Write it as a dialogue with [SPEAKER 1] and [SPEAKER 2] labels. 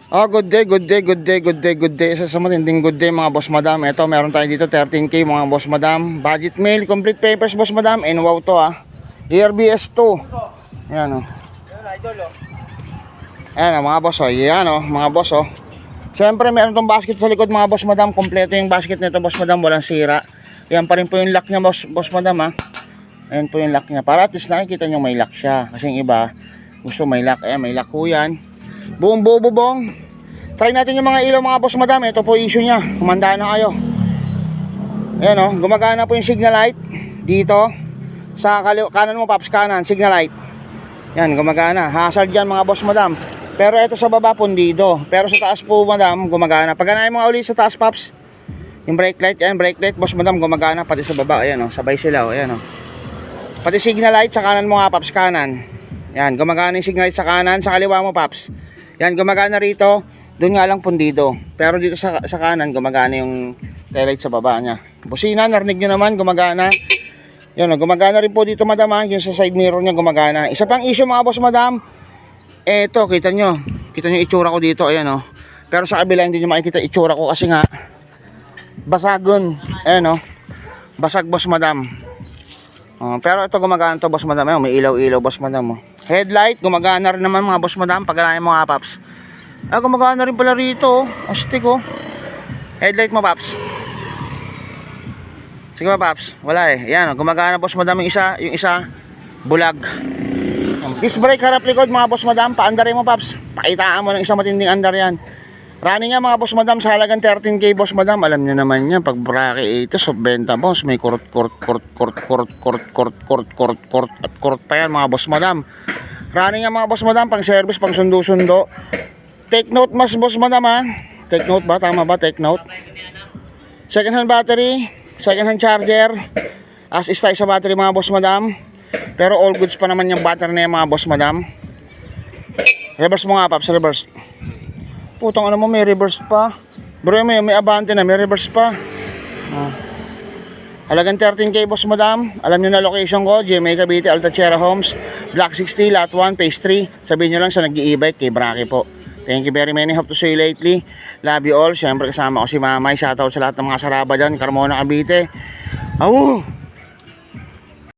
[SPEAKER 1] Oh, good day, good day, good day, good day, good day. Isa sa matinding good day mga boss madam. Ito, meron tayo dito 13K mga boss madam. Budget mail, complete papers boss madam. And wow to ERBS 2. Ayan o. Ayan o mga boss o. Ayan o mga boss o. Siyempre meron tong basket sa likod mga boss madam. Kompleto yung basket nito boss madam. Walang sira. Ayan pa rin po yung lock niya boss madam ha. Ayan po yung lock niya. Para at least nakikita nyo may lock siya. Kasi yung iba gusto may lock. Ayan may lock po yan. Buong bubong. Try natin yung mga ilaw mga boss madam. Ito po issue nya. Kumandaan na kayo. Ayan o. Gumagana po yung signal light. Dito. Sa kanan mo paps, kanan. Signal light. Yan gumagana. Hazard yan mga boss madam. Pero ito sa baba pundido. Pero sa taas po madam gumagana. Pag ganahin mo ulit sa taas paps. Yung brake light. Yan brake light boss madam gumagana. Pati sa baba. Ayan o. Sabay sila o. Ayan o. Pati signal light sa kanan mo nga paps. Kanan. Yan gumagana yung signal light sa kanan. Sa kaliwa mo paps. Yan gumagana rito. Doon nga lang pundido. Pero dito sa kanan gumagana yung taillight sa baba nya. Busina, narinig nyo naman, gumagana. Yan, gumagana rin po dito madam ha. Yung sa side mirror nya gumagana. Isa pang issue mga boss madam. Eto, kita nyo. Kita nyo itsura ko dito. Ayan o. Pero sa kabila hindi nyo makikita itsura ko kasi nga basagon. Ayan o. Basag boss madam. Pero ito gumagana to boss madam. Ayan, may ilaw-ilaw boss madam. Headlight, gumagana rin naman mga boss madam. Pag ganahin mo nga paps. Gumagana rin pala rito. Astig oh. Headlight mo paps. Sige ba paps? Wala eh. Yan gumagana boss madam yung isa bulag. Disc brake harap likod mga boss madam. Paandarin mo paps. Pakitaan mo ng isang matinding andar yan. Running nga mga boss madam sa halagang 13K boss madam. Alam nyo naman yan. Pag brake ito benta boss. May kort pa yan mga boss madam. Running nga mga boss madam. Pang service, pang sundo-sundo. Take note mas boss madam ha. Take note ba? Tama ba? Take note. Second hand battery. Second hand charger. As is tayo sa battery mga boss madam. Pero all goods pa naman yung battery na yung mga boss madam. Reverse mo nga paps. Reverse. Putang ano mo may reverse pa. Bro may abante na. May reverse pa. Halagang 13K boss madam. Alam nyo na location ko. GMA Cavite Altacherra Homes. Block 60 Lot 1 Phase 3. Sabihin nyo lang sa nag-i-e-bike kay Brake po. Thank you very many. Hope to see you lately. Love you all. Siyempre kasama ko si Mamay. Shoutout sa lahat ng mga saraba dyan. Carmona, Cavite. Awu!